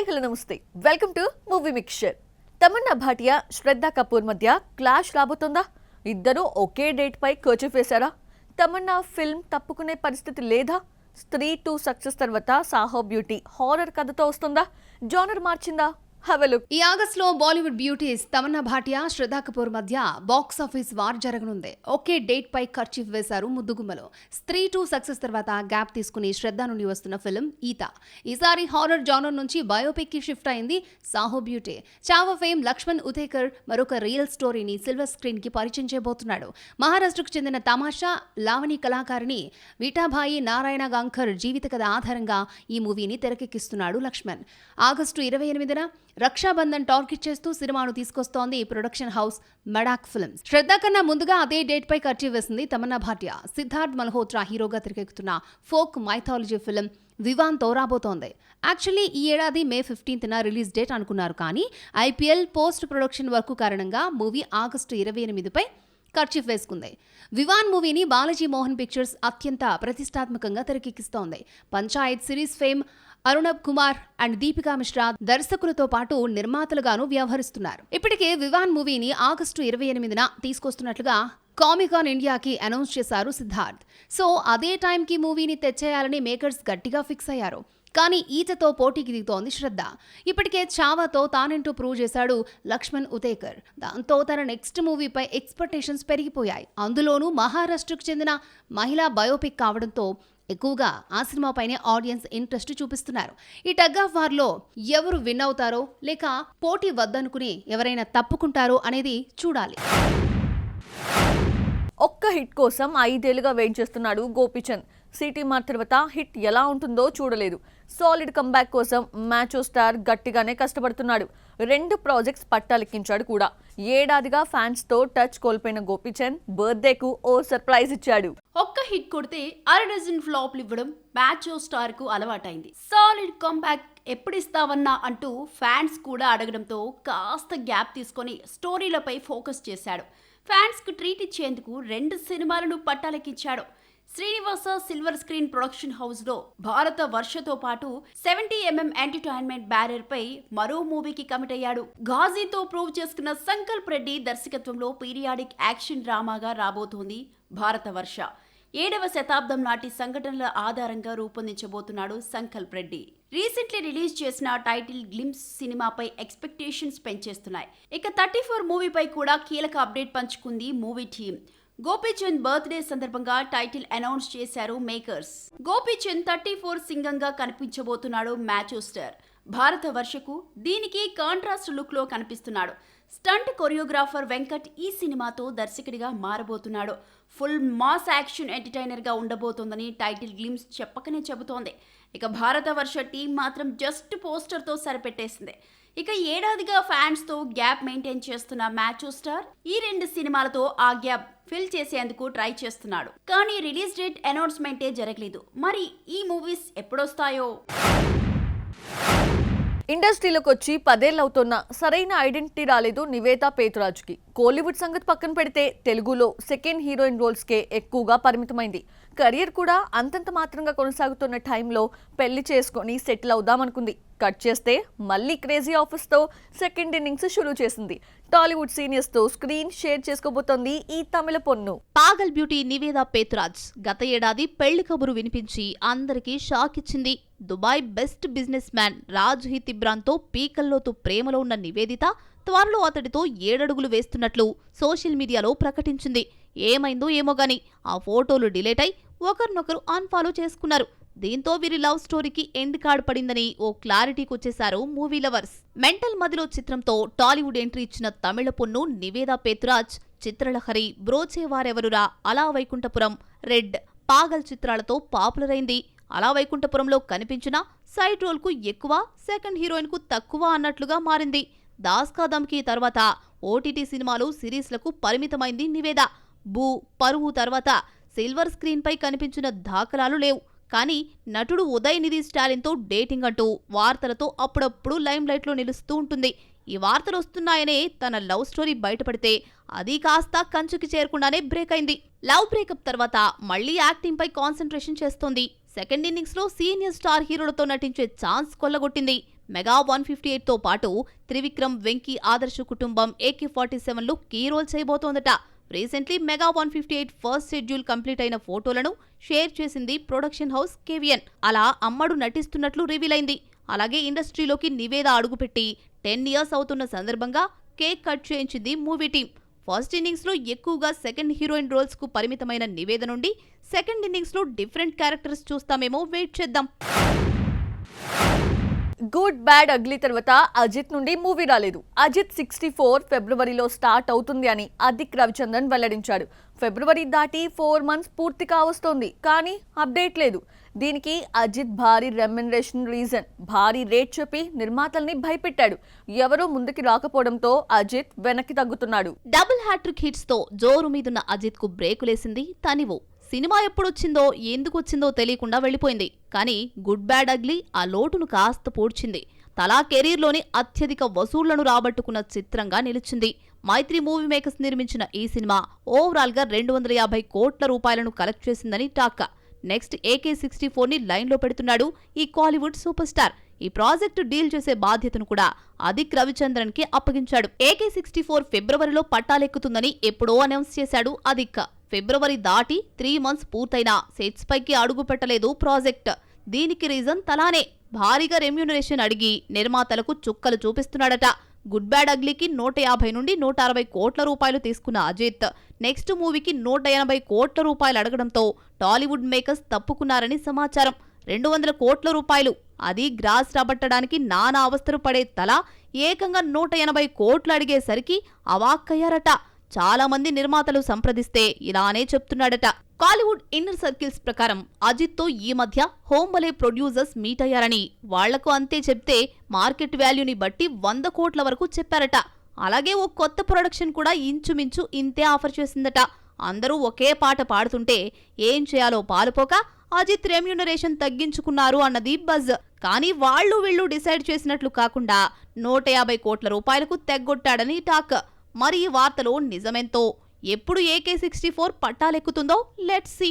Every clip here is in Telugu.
హలో నమస్తే welcome to movie mixture. Tamannaah Bhatia Shraddha Kapoor మధ్య క్లాష్ రాబోతుందా? ఇద్దరు ఒకే డేట్ పై కర్చీఫ్ వేశారా? తమన్నా ఫిల్మ్ తప్పుకునే పరిస్థితి లేదా? స్త్రీ 2 సక్సెస్ తర్వాత సాహో బ్యూటీ హారర్ కథతో వస్తుందా? జోనర్ మార్చిందా? ఈ ఆగస్టులో బాలీవుడ్ బ్యూటీస్ తమన్నా భాటియా శ్రద్ధా కపూర్ మధ్య బాక్స్ ఆఫీస్ వార్ జరగనుంది. ఒకే డేట్ పై కర్చీఫ్ వేశారు ముద్దుగుమ్మలో. స్త్రీ 2 సక్సెస్ తర్వాత గ్యాప్ తీసుకుని శ్రద్ధ నుండి వస్తున్న ఫిల్మ్ ఈత. ఈసారి హారర్ జానర్ నుంచి బయోపిక్ కి షిఫ్ట్ అయింది సాహో బ్యూటీ. చావా ఫేమ్ లక్ష్మణ్ ఉతేకర్ మరొక రియల్ స్టోరీని సిల్వర్ స్క్రీన్ కి పరిచయం చేయబోతున్నాడు. మహారాష్ట్రకు చెందిన తమాషా లావణి కళాకారిణి విఠాభాయి నారాయణ గాంకర్ జీవిత కథ ఆధారంగా ఈ మూవీని తెరకెక్కిస్తున్నాడు లక్ష్మణ్. ఆగస్టు 28న రక్షాబంధన్ టార్గెట్ చేస్తూ సినిమాను తీసుకొస్తోంది ప్రొడక్షన్ హౌస్ మడాక్ ఫిల్మ్స్. శ్రద్ధ కన్నా ముందుగా అదే డేట్ పై కర్చీఫ్ వేసింది తమన్నా భాటియా. సిద్ధార్థ్ మల్హోత్రా హీరోగా తెరకెక్కుతున్న ఫోక్ మైథాలజీ ఫిల్మ్ వివాన్ తో రాబోతోంది. యాక్చువల్లీ ఈ ఏడాది మే 15న రిలీజ్ డేట్ అనుకున్నారు, కానీ ఐపీఎల్ పోస్ట్ ప్రొడక్షన్ వర్క్ కారణంగా మూవీ ఆగస్టు 28పై కర్చీఫ్ వేసుకుంది. వివాన్ మూవీని బాలాజీ మోహన్ పిక్చర్స్ అత్యంత ప్రతిష్టాత్మకంగా తెరకెక్కిస్తోంది. Panchayat series fame Arunabh Kumar and Deepika Mishra దర్శకులతో పాటు నిర్మాతలుగాను వ్యవహరిస్తున్నారు. ఇప్పటికే వివాన్ మూవీని ఆగస్టు 28న తీసుకొస్తున్నట్లుగా కామికాన్ ఇండియాకి అనౌన్స్ చేశారు సిద్ధార్థ్. సో అదే టైంకి మూవీని తెచ్చేయాలని మేకర్స్ గట్టిగా ఫిక్స్ అయ్యారు. కానీ ఈతతో పోటీకి దిగుతోంది శ్రద్ధ. ఇప్పటికే చావాతో తానేంటో ప్రూవ్ చేశాడు లక్ష్మణ్ ఉతేకర్. దాంతో తన నెక్స్ట్ మూవీపై ఎక్స్పెక్టేషన్స్ పెరిగిపోయాయి. అందులోనూ మహారాష్ట్రకు చెందిన మహిళా బయోపిక్ కావడంతో ఎక్కువగా ఆ సినిమాపైనే ఆడియన్స్ ఇంట్రెస్ట్ చూపిస్తున్నారు. ఈ టగ్ ఆఫ్ వార్ లో ఎవరు విన్ అవుతారో లేక పోటీ వద్దనుకుని ఎవరైనా తప్పుకుంటారో అనేది చూడాలి. ఒక్క హిట్ కోసం 5 ఏళ్లుగా వెయిట్ చేస్తున్నాడు గోపీచంద్. సిటీ మార్ తర్వాత హిట్ ఎలా ఉంటుందో చూడలేదు. సాలిడ్ కంబ్యాక్ కోసం మ్యాచో స్టార్ గట్టిగానే కష్టపడుతున్నాడు. 2 ప్రాజెక్ట్స్ పట్టాలెక్కించాడు కూడా. ఏడాదిగా ఫ్యాన్స్ తో టచ్ కోల్పోయిన గోపీచంద్ బర్త్డేకు ఓ సర్ప్రైజ్ ఇచ్చాడు. ఒక్క హిట్ కొడితే అరడజన్ ఫ్లాప్లు ఇవ్వడం మ్యాచో స్టార్ కు అలవాటైంది. సాలిడ్ కంబ్యాక్ ఎప్పుడిస్తావన్నా అంటూ ఫ్యాన్స్ కూడా అడగడంతో కాస్త గ్యాప్ తీసుకొని స్టోరీలపై ఫోకస్ చేశాడు. ఫ్యాన్స్ కు ట్రీట్ ఇచ్చేందుకు 2 సినిమాలను పట్టాలెక్కించాడు. Srinivasa silver screen production house లో భారత వర్షతో పాటు 70mm ఎంటర్టైన్మెంట్ బ్యానర్ పై మరో మూవీకి కమిట్ అయ్యాడు. ఘాజీతో ప్రూవ్ చేసుకున్న సంకల్ప్ రెడ్డి దర్శకత్వంలో పీరియాడిక్ యాక్షన్ డ్రామాగా రాబోతోంది భారత వర్ష. 7వ శతాబ్దం నాటి సంఘటనల ఆధారంగా రూపొందించబోతున్నాడు సంకల్ప్ రెడ్డి. రీసెంట్లీ రిలీజ్ చేసిన టైటిల్ గ్లింప్స్ సినిమాపై ఎక్స్పెక్టేషన్స్ పెంచేస్తున్నాయి. ఇక 34 మూవీపై కూడా కీలక అప్డేట్ పంచుకుంది మూవీ టీమ్. గోపీచంద్ బర్త్డే సందర్భంగా టైటిల్ అనౌన్స్ చేశారు మేకర్స్. గోపీచంద్ 34 సింగంగా కనిపించబోతున్నాడు మ్యాచో స్టార్. భారత వర్షకు దీనికి కాంట్రాస్ట్ లుక్ లో కనిపిస్తున్నాడు. స్టంట్ కొరియోగ్రాఫర్ వెంకట్ ఈ సినిమాతో దర్శకుడిగా మారబోతున్నాడు. ఫుల్ మాస్ యాక్షన్ ఎంటర్టైనర్ గా ఉండబోతోందని టైటిల్ గ్లిమ్స్ చెప్పకనే చెబుతోంది. ఇక భారత వర్ష టీం మాత్రం జస్ట్ పోస్టర్ తో సరిపెట్టేసింది. ఇక ఏడాదిగా ఫ్యాన్స్ తో గ్యాప్ మెయింటైన్ చేస్తున్న మ్యాచో స్టార్ ఈ 2 సినిమాలతో ఆ గ్యాప్ ఫిల్ చేసేందుకు ట్రై చేస్తున్నాడు. కానీ రిలీజ్ డేట్ అనౌన్స్మెంటే జరగలేదు. మరి ఈ మూవీస్ ఎప్పుడొస్తాయో? ఇండస్ట్రీలోకి వచ్చి 10 ఏళ్ళు అవుతున్నా సరైన ఐడెంటిటీ రాలేదు నివేదా పేతురాజ్కి. కోలీవుడ్ సంగతి పక్కన పెడితే తెలుగులో సెకండ్ హీరోయిన్ రోల్స్కే ఎక్కువగా పరిమితమైంది. కెరియర్ కూడా అంతంత మాత్రంగా కొనసాగుతున్న టైంలో పెళ్లి చేసుకొని సెటిల్ అవుదామనుకుంది. కట్ చేస్తే మళ్ళీ క్రేజీ ఆఫర్స్తో సెకండ్ ఇన్నింగ్స్ షురూ చేసింది. టాలీవుడ్ సీనియర్స్ తో స్క్రీన్ షేర్ చేసుకోబోతోంది ఈ తమిళ పొన్ను. పాగల్ బ్యూటీ నివేదా పేతురాజ్ గత ఏడాది పెళ్లి కబురు వినిపించి అందరికీ షాక్ ఇచ్చింది. Dubai best businessman Raj హితిబ్రాన్తో పీకల్లోతు ప్రేమలో ఉన్న నివేదిత త్వరలో అతడితో 7 అడుగులు వేస్తున్నట్లు సోషల్ మీడియాలో ప్రకటించింది. ఏమైందో ఏమో గాని ఆ ఫోటోలు డిలీట్ అయి ఒకరినొకరు అన్ఫాలో చేసుకున్నారు. దీంతో వీరి లవ్ స్టోరీకి ఎండ్ కార్డ్ పడిందని ఓ క్లారిటీకి వచ్చేశారు మూవీ లవర్స్. మెంటల్ మదిలో చిత్రంతో టాలీవుడ్ ఎంట్రీ ఇచ్చిన తమిళ పొన్ను నివేదా పేతురాజ్ చిత్రలహరి, బ్రోచేవారెవరురా, అలా వైకుంఠపురం, రెడ్, పాగల్ చిత్రాలతో పాపులర్ అయింది. అలా వైకుంఠపురంలో కనిపించిన సైడ్ రోల్ కు ఎక్కువ, సెకండ్ హీరోయిన్ కు తక్కువ అన్నట్లుగా మారింది. దాస్ కా దమ్కీ తర్వాత ఓటీటీ సినిమాలు, సిరీస్లకు పరిమితమైంది నివేదా. బూ, పరువు తర్వాత సిల్వర్ స్క్రీన్ పై కనిపించిన దాఖలాలు లేవు. కానీ నటుడు ఉదయనిధి స్టాలిన్తో డేటింగ్ అంటూ వార్తలతో అప్పుడప్పుడు లైమ్ లైట్లో నిలుస్తూ ఉంటుంది. ఈ వార్తలు వస్తున్నాయనే తన లవ్ స్టోరీ బయటపడితే అది కాస్త కంచుకి చేరకుండానే బ్రేక్ అయింది. లవ్ బ్రేకప్ తర్వాత మళ్లీ యాక్టింగ్ పై కాన్సంట్రేషన్ చేస్తోంది. సెకండ్ ఇన్నింగ్స్ లో సీనియర్ స్టార్ హీరోలతో నటించే ఛాన్స్ కొల్లగొట్టింది. మెగా 158 తో పాటు త్రివిక్రమ్, వెంకీ ఆదర్శ కుటుంబం, AK-47లు కీ రోల్ చేయబోతోందట. Recently mega 158 first schedule complete అయిన ఫోటోలను షేర్ చేసింది ప్రొడక్షన్ హౌస్ KVN. అలా అమ్మడు నటిస్తున్నట్లు రివీల్ అయింది. అలాగే ఇండస్ట్రీలోకి నివేద అడుగుపెట్టి 10 ఇయర్స్ అవుతున్న సందర్భంగా కేక్ కట్ చేయించింది మూవీ టీం. ఫస్ట్ ఇన్నింగ్స్ లో ఎక్కువగా సెకండ్ హీరోయిన్ రోల్స్ కు పరిమితమైన నివేద నుండి సెకండ్ ఇన్నింగ్స్ లో డిఫరెంట్ క్యారెక్టర్స్ చూస్తామేమో, వెయిట్ చేద్దాం. గుడ్ బ్యాడ్ అగ్లీ తర్వాత అజిత్ నుండి మూవీ రాలేదు. అజిత్ 64 ఫిబ్రవరిలో స్టార్ట్ అవుతుంది అని అదిక్ రవిచంద్రన్ వెల్లడించాడు. ఫిబ్రవరి దాటి 4 మంత్స్ పూర్తి కావస్తోంది, కానీ అప్డేట్ లేదు. దీనికి అజిత్ భారీ రెమ్యునరేషన్ రీజన్. భారీ రేట్ చెప్పి నిర్మాతల్ని భయపెట్టాడు. ఎవరూ ముందుకి రాకపోవడంతో అజిత్ వెనక్కి తగ్గుతున్నాడు. డబుల్ హ్యాట్రిక్ హిట్స్ తో జోరు మీదున్న అజిత్ కు బ్రేకులేసింది తనివు. సినిమా ఎప్పుడొచ్చిందో ఎందుకు వచ్చిందో తెలియకుండా వెళ్లిపోయింది. కానీ గుడ్ బ్యాడ్ అగ్లీ ఆ లోటును కాస్త పూడ్చింది. తలా కెరీర్లోని అత్యధిక వసూళ్లను రాబట్టుకున్న చిత్రంగా నిలిచింది. మైత్రి మూవీ మేకర్స్ నిర్మించిన ఈ సినిమా ఓవరాల్ గా 250 కోట్ల రూపాయలను కలెక్ట్ చేసిందని టాక్. నెక్స్ట్ AK-64ని లైన్లో పెడుతున్నాడు ఈ కాలీవుడ్ సూపర్ స్టార్. ఈ ప్రాజెక్టు డీల్ చేసే బాధ్యతను కూడా అదిక్ రవిచంద్రన్ కి అప్పగించాడు. AK-64 ఫిబ్రవరిలో పట్టాలెక్కుతుందని ఎప్పుడో అనౌన్స్ చేశాడు అదిక్. ఫిబ్రవరి దాటి 3 మంత్స్ పూర్తయినా సెట్స్ పైకి అడుగు పెట్టలేదు ప్రాజెక్ట్. దీనికి రీజన్ తలానే భారీగా రెమ్యూనరేషన్ అడిగి నిర్మాతలకు చుక్కలు చూపిస్తున్నాడట. గుడ్ బ్యాడ్ అగ్లీకి 150 నుండి 160 కోట్ల రూపాయలు తీసుకున్న అజిత్ నెక్స్ట్ మూవీకి 180 కోట్ల రూపాయలు అడగడంతో టాలీవుడ్ మేకర్స్ తప్పుకున్నారని సమాచారం. 200 కోట్ల రూపాయలు, అది గ్రాస్ రాబట్టడానికి నానా అవస్థలు పడే తల ఏకంగా 180 కోట్లు అడిగేసరికి అవాక్కయ్యారట. చాలా మంది నిర్మాతలు సంప్రదిస్తే ఇలానే చెప్తున్నాడట. కాలీవుడ్ ఇన్నర్ సర్కిల్స్ ప్రకారం అజిత్ తో ఈ మధ్య హోంబలే ప్రొడ్యూసర్స్ మీట్ అయ్యారని, వాళ్లకు అంతే చెప్తే మార్కెట్ వాల్యూని బట్టి 100 కోట్ల వరకు చెప్పారట. అలాగే ఓ కొత్త ప్రొడక్షన్ కూడా ఇంచుమించు ఇంతే ఆఫర్ చేసిందట. అందరూ ఒకే పాట పాడుతుంటే ఏం చేయాలో పాలుపోక అజిత్ రెమ్యూనరేషన్ తగ్గించుకున్నారు అన్నది బజ్. కానీ వీళ్ళు డిసైడ్ చేసినట్లు కాకుండా 150 కోట్ల రూపాయలకు తెగ్గొట్టాడని టాక్. మరి ఈ వార్తలో నిజమెంతో, ఎప్పుడు AK-64 పట్టాలెక్కుతుందో లెట్స్ సీ.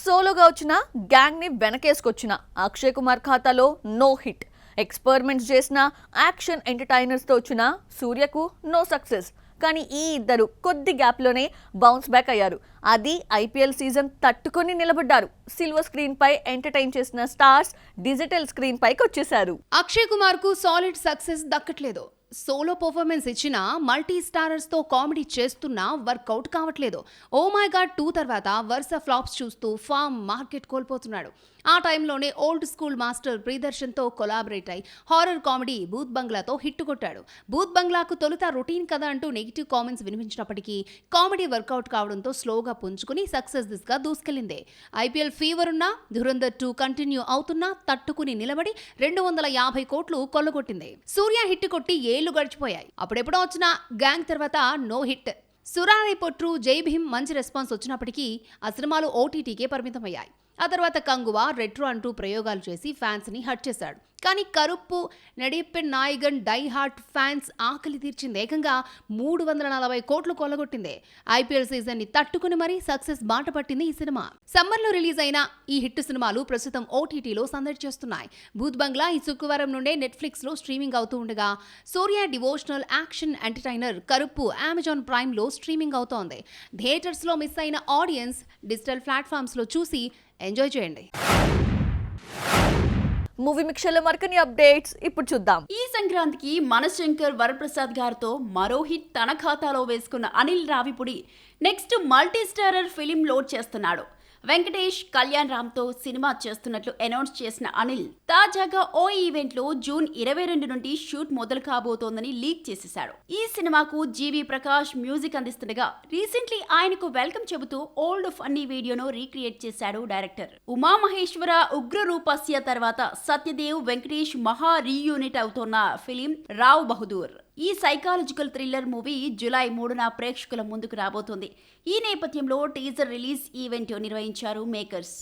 సోలోగా వచ్చిన గ్యాంగ్ ని వెనకేసుకొచ్చిన అక్షయ్ కుమార్ ఖాతాలో నో హిట్. ఎక్స్పెరిమెంట్స్ చేసిన యాక్షన్ ఎంటర్టైనర్స్ తో వచ్చిన సూర్యకు నో సక్సెస్. కానీ ఈ ఇద్దరు కొద్ది గ్యాప్లోనే బౌన్స్ బ్యాక్ అయ్యారు. అది IPL సీజన్ తట్టుకొని నిలబడ్డారు. సిల్వర్ స్క్రీన్ పై ఎంటర్టైన్ చేసిన స్టార్స్ డిజిటల్ స్క్రీన్ పైకి వచ్చేశారు. అక్షయ్ కుమార్ కు సాలిడ్ సక్సెస్ దక్కట్లేదు. సోలో పర్ఫార్మెన్స్ ఇచ్చిన మల్టీ స్టారర్స్ తో కామెడీ చేస్తున్నా వర్కౌట్ కావట్లేదు. ఓ మై గాడ్ 2 తర్వాత వరుస ఫ్లాప్స్ చూస్తూ ఫామ్ మార్కెట్ కోల్పోతున్నాడు. ఆ టైంలోనే ఓల్డ్ స్కూల్ మాస్టర్ ప్రియదర్శన్ తో కొలాబరేట్ అయి హారర్ కామెడీ బూత్ బంగ్లాతో హిట్ కొట్టాడు. బూత్ బంగ్లాకు తొలుత రొటీన్ కదా అంటూ నెగిటివ్ కామెంట్స్ వినిపించినప్పటికీ కామెడీ వర్కౌట్ కావడంతో స్లోగా పుంజుకుని సక్సెస్ దిశగా దూసుకెళ్లింది. IPL ఫీవర్ ఉన్నా, ధురంధర్ 2 కంటిన్యూ అవుతున్నా తట్టుకుని నిలబడి 250 కోట్లు కొల్లగొట్టింది. సూర్య హిట్ కొట్టి ఏళ్లు గడిచిపోయాయి. అప్పుడెప్పుడో వచ్చిన గ్యాంగ్ తర్వాత నో హిట్. సురారే పొట్రు, జై భీమ్ మంచి రెస్పాన్స్ వచ్చినప్పటికీ ఆ సినిమాలు OTTకే పరిమితమయ్యాయి. ఆ తర్వాత కంగువా, రెట్రో అంటూ ప్రయోగాలు చేసి ఫ్యాన్స్ ని హర్ట్ చేశాడు. కానీ Karuppu, Nadipin Nayagan die hard fans ఆకలి తీర్చింది. ఏకంగా 340 కోట్లు కొల్లగొట్టింది. IPL సీజన్ ని తట్టుకుని మరీ సక్సెస్ బాట పట్టింది ఈ సినిమా. సమ్మర్ లో రిలీజ్ అయిన ఈ హిట్ సినిమాలు ప్రస్తుతం OTTలో సందడి చేస్తున్నాయి. భూత్ బంగ్లా ఈ శుక్రవారం నుండే నెట్ఫ్లిక్స్ లో స్ట్రీమింగ్ అవుతూ ఉండగా, Suriya devotional action entertainer Karuppu Amazon Prime లో స్ట్రీమింగ్ అవుతోంది. థియేటర్స్ లో మిస్ అయిన ఆడియన్స్ డిజిటల్ ప్లాట్ఫామ్స్ లో చూసి ఎంజాయ్ చేయండి. మూవీ మిక్చర్లో మరికొన్ని అప్డేట్స్ ఇప్పుడు చూద్దాం. ఈ సంక్రాంతికి మనశంకర్ వరప్రసాద్ గారితో మరో హిట్ తన ఖాతాలో వేసుకున్న Anil Ravipudi next multi starrer film load చేస్తున్నాడు. వెంకటేష్, కళ్యాణ్ రామ్ తో సినిమా చేస్తున్నట్లు అనౌన్స్ చేసిన అనిల్ తాజాగా ఓ ఈవెంట్ లో జూన్ 22 నుండి షూట్ మొదలు కాబోతోందని లీక్ చేసేశాడు. ఈ సినిమాకు జీవి ప్రకాష్ మ్యూజిక్ అందిస్తుండగా రీసెంట్లీ ఆయనకు వెల్కమ్ చెబుతూ ఓల్డ్ ఫన్నీ వీడియోను రీక్రియేట్ చేశాడు డైరెక్టర్. ఉమా మహేశ్వర ఉగ్ర రూపస్య తర్వాత సత్యదేవ్, వెంకటేష్ మహా రీయూనిట్ అవుతోన్న ఫిలిం రావ్ బహదూర్. ఈ సైకాలజికల్ థ్రిల్లర్ మూవీ జూలై 3న ప్రేక్షకుల ముందుకు రాబోతోంది. ఈ నేపథ్యంలో టీజర్ రిలీజ్ ఈవెంట్ నిర్వహించారు మేకర్స్.